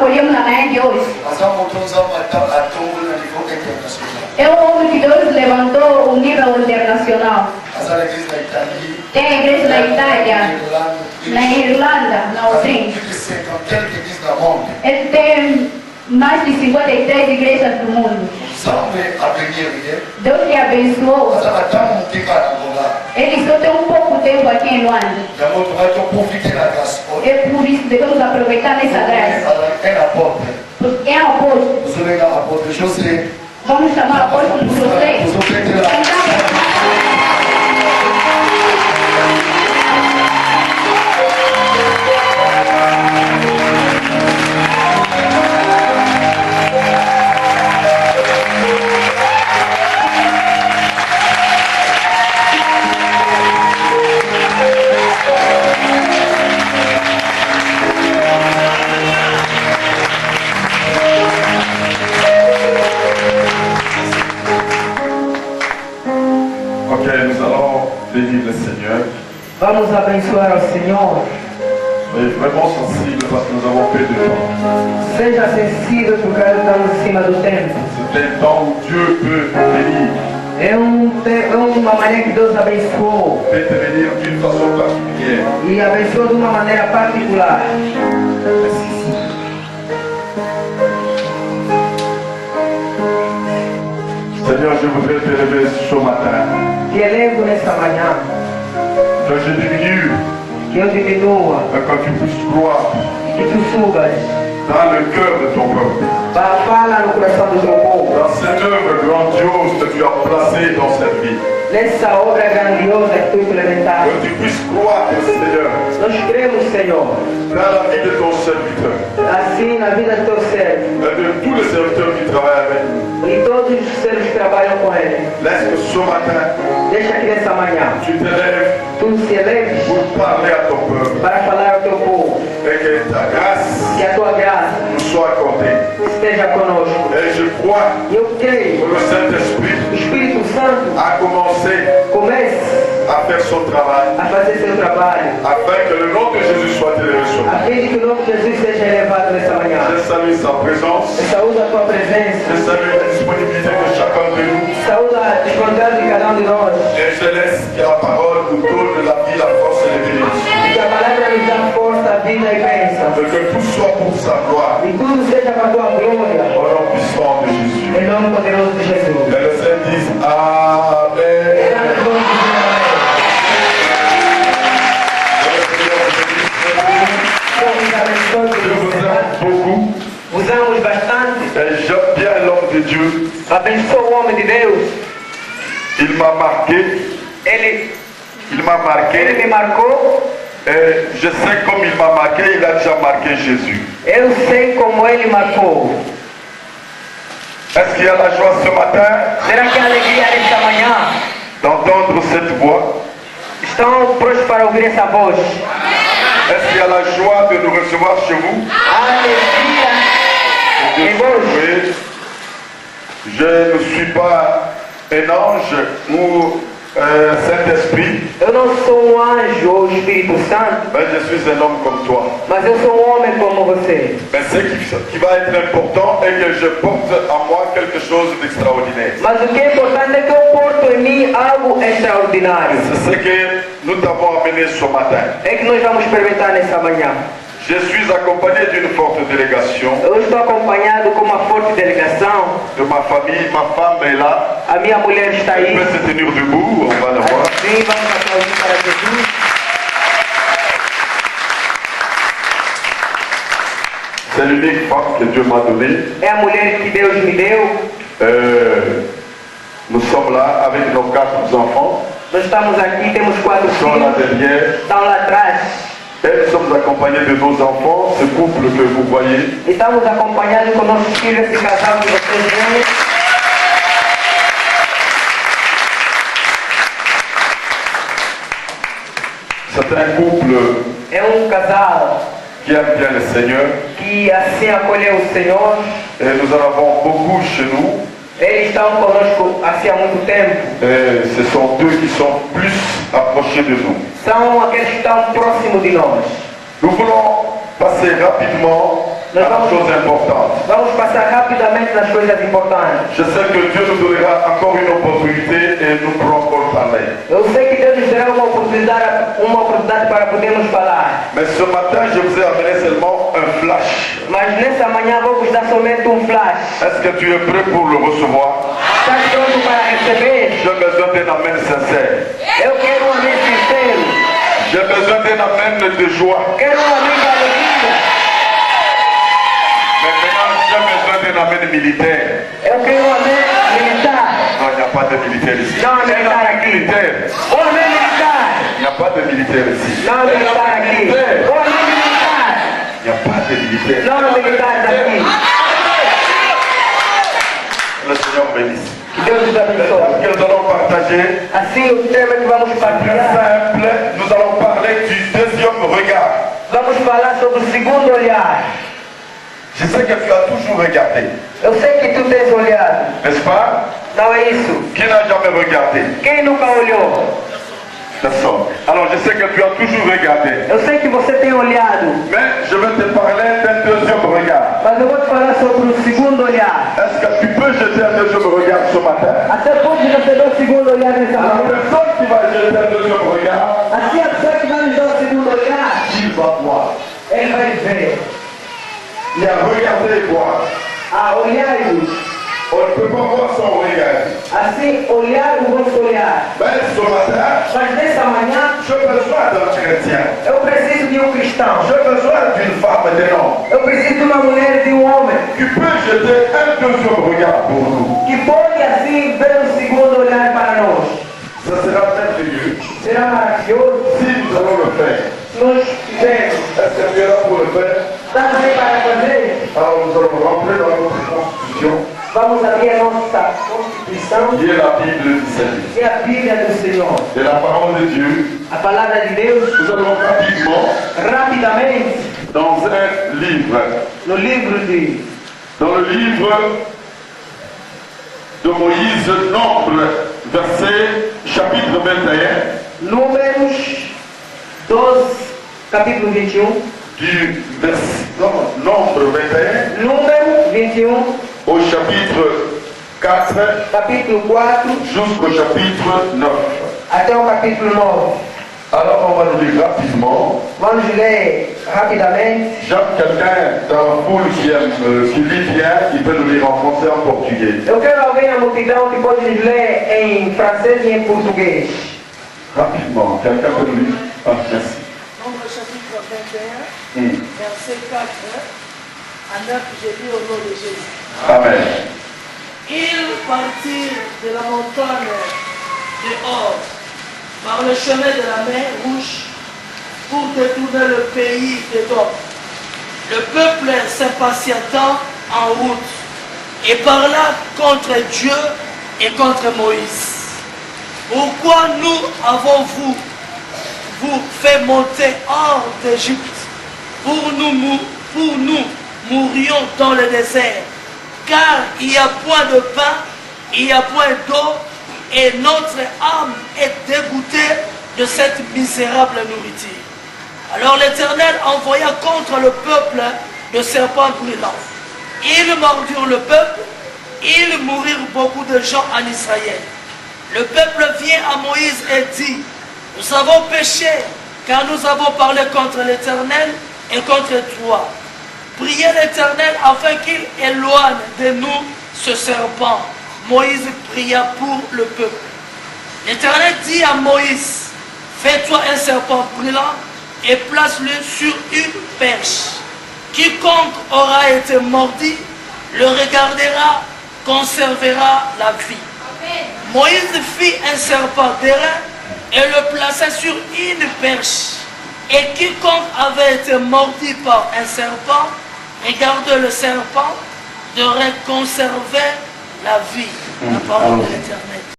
acolhemos na manhã de hoje. É um homem que Deus levantou o nível internacional. Tem a igreja na Itália, na Irlanda, na Austrália. Ele tem mais de 53 igrejas do mundo. Deus lhe abençoou. Ele só tem um pouco tempo aqui em Luanda. É por isso que devemos aproveitar nessa graça. É apóstolo. Vamos chamar apóstolo José. Bénir le Seigneur. Vamos abençoar ao Senhor. Soyez vraiment sensible parce que nous avons peu de temps. Seja sensível porque estamos em cima do tempo. C'est un temps où Dieu peut bénir. É uma maneira que Deus abençoou. Peut te bénir d'une façon particulière. E abençoou de uma maneira particular. Seigneur, je voudrais te lever ce matin. Te elevo nesta manhã. Que je diminue. Que eu diminua. Que tu puisses croire. Que tu subas. Dans le cœur de ton peuple. Fala no coração do teu povo. Dans cette œuvre grandiose que tu as placée dans cette vie. Nessa obra grandiosa que tu implementaste. Que tu puisses croire, Seigneur. Nós cremos, Senhor. Dans la vie de ton serviteur. Assim na vida do teu servo. Et de tous les serviteurs qui travaillent avec nous. E todos os servos que trabalham com ele. Laisse que ce matin. Deixa que nessa manhã. Tu te lèves. Tu se eleves. Pour parler à ton peuple. Para falar ao teu povo. Et que ta grâce. Que a tua graça. Nous soit accordée. Esteja conosco. Et je crois. Eu creio. Que le Saint-Esprit. O Espírito Santo. A commencé. Comece. A faire son travail. A fazer seu trabalho. Afin que le nom de Jésus soit élevé sur nous. A fim de que o nome de Jesus seja elevado nessa manhã. Je salue sa présence. Eu saúdo a tua presença. Je salue la disponibilité de chacun de nous. Saúdo a disponibilidade de cada de nós. Et je laisse que la parole nous donne la vie, la force et les bénédictions. E que a palavra nos dá força, vida e bênção. Et que tout soit pour sa gloire. E tudo seja para a tua glória. Au nom puissant de Jésus. Em nome poderoso de Jesus. Et le Seigneur dise Amen. Je vous aime beaucoup. Usamos bastante. Et j'aime bien l'homme de Dieu. Abençoa o homem de Deus. Il m'a marqué. Il m'a marqué. Ele me marcou. Et je sais comme il m'a marqué, il a déjà marqué Jésus. Eu sei como ele marcou. Est-ce qu'il y a la joie ce matin? Será que há alegria nesta manhã? D'entendre cette voix? Estão prontos para ouvir essa voz? Est-ce qu'il y a la joie de nous recevoir chez vous? Alegria em vós. Oui. Je ne suis pas un ange ou Saint-Esprit. Eu não sou um anjo ou Espírito Santo. Mais je suis un homme comme toi. Mas eu sou um homem como você. Mais ce qui va être important est que je porte en moi quelque chose d'extraordinaire. Mas o que é importante é que eu porto em mim algo extraordinário. C'est ce que nous t'avons amené ce matin. É que nós vamos experimentar nessa manhã. Je suis accompagné d'une forte délégation. Eu estou acompanhado com uma forte delegação. De ma famille, ma femme est là. A minha mulher está aí. Elle peut se tenir debout, on va la voir. Sim, vamos aplaudir para Jesus. C'est l'unique femme que Dieu m'a donnée. É a mulher que Deus me deu. Nous sommes là avec nos 4 enfants. Nós estamos aqui, temos 4 Ils sont là filhos. derrière. Estão lá atrás. Et nous sommes accompagnés de nos enfants, ce couple que vous voyez. Estamos acompanhados com nossos filhos, esse casal que vocês veem. C'est un couple É casal qui aime bien le Seigneur. que assim acolheu o Senhor. Et nous en avons beaucoup chez nous. Eles estão conosco assim há muito tempo. Et ce sont eux qui sont plus approchés de nous. São aqueles que estão próximos de nós. Nous voulons passer rapidement à la chose importante. Vamos passar rapidamente nas coisas importantes. Je sais que Dieu nous donnera encore une opportunité et nous pourrons encore parler. Eu sei que Deus nos dará uma oportunidade para podermos falar. Mais ce matin, je vous ai amené seulement un flash. Mas nessa manhã vou vos dar somente um flash. Est-ce que tu es prêt pour le recevoir? Estás pronto para receber? J'ai besoin d'un amen sincère. Eu quero um amém sincero. J'ai besoin d'un amen de joie. Quero um amém de alegria. Mais maintenant, j'ai besoin d'un amen militaire. Eu quero um amém militar. Non, il n'y a pas de militaire ici. Não há militar aqui. Militaire. Um amém militar. Il n'y a pas de militaire ici. Não há militar aqui. Um amém militar. Il n'y a pas de militaire. Não há militar aqui. Le Seigneur bénisse. Que Deus nos abençoe. Que nous allons partager. Assim o tema que vamos Plus partilhar. simple, nous allons parler du deuxième regard. Vamos falar sobre o segundo olhar. Je sais que tu as toujours regardé, Eu sei que tu tens olhado. n'est-ce pas? Não é isso? Qui n'a jamais regardé? Quem nunca olhou? D'accord. Alors je sais que tu as toujours regardé, Eu sei que você tem olhado. mais je vais te parler d'un deuxième regard. Mas eu vou te falar sobre o segundo olhar. Est-ce que tu peux jeter un deuxième regard ce matin? Até pode receber o segundo olhar nessa La manhã. personne qui va jeter un deuxième regard, Assim a pessoa que vai nos dar o segundo olhar, il va voir. ele vai ver. Il y a regarder et voir. Ah, olhar e On ne peut pas voir sans regard. assim, olhar o vosso olhar. Mais ce matin, Mas nessa manhã, j'ai besoin d'un chrétien. eu preciso de um cristão. J'ai besoin d'une femme et d'un homme Eu preciso de uma mulher e de um homem. qui peut jeter un deuxième regard pour nous. Que pode assim ver o segundo olhar para nós. Ça sera merveilleux Será maravilhoso si nous allons le faire. se nós fizermos. Est-ce que tu es là pour le faire? Está bem para fazer? Alors nous allons rentrer dans notre constitution, Vamos abrir a nossa Constituição qui est la Bible du Seigneur. e a Bíblia do Senhor. Et la parole de Dieu, A palavra de Deus, nous allons rapidement rapidamente, dans un livre. no livro de Dans le livre de Moïse, Nombre, verset chapitre 21, Números 12, capítulo 21. du verset, Nombre 21 Número 21, au chapitre 4 capítulo 4, jusqu'au chapitre 9. até o capítulo 9. Alors on va nous lire rapidement. Vamos ler rapidamente. Jacques, quelqu'un dans la foule qui lit bien, il peut nous lire en français et en portugais. Eu quero alguém na multidão que pode nos ler em francês e em português. Rapidement, quelqu'un peut nous lire? Ah, merci. Nombre chapitre 21, verset 4 à 9, j'ai lu au nom de Jésus. Amen. Ils partirent de la montagne de Hor par le chemin de la mer Rouge pour détourner le pays d'Édom. Le peuple s'impatientant en route et parla contre Dieu et contre Moïse. Pourquoi nous avons-vous fait monter hors d'Égypte pour nous mourions dans le désert, car il n'y a point de pain, il n'y a point d'eau, et notre âme est dégoûtée de cette misérable nourriture. Alors l'Éternel envoya contre le peuple de serpents brûlants. Ils mordirent le peuple, ils mourirent beaucoup de gens en Israël. Le peuple vient à Moïse et dit, nous avons péché, car nous avons parlé contre l'Éternel et contre toi. Priez l'Éternel afin qu'il éloigne de nous ce serpent. Moïse pria pour le peuple. L'Éternel dit à Moïse, fais-toi un serpent brûlant et place-le sur une perche. Quiconque aura été mordi le regardera, conservera la vie. Moïse fit un serpent d'airain et le plaça sur une perche. Et quiconque avait été mordi par un serpent, regardait le serpent, devrait conserver la vie. La parole de l'Éternel.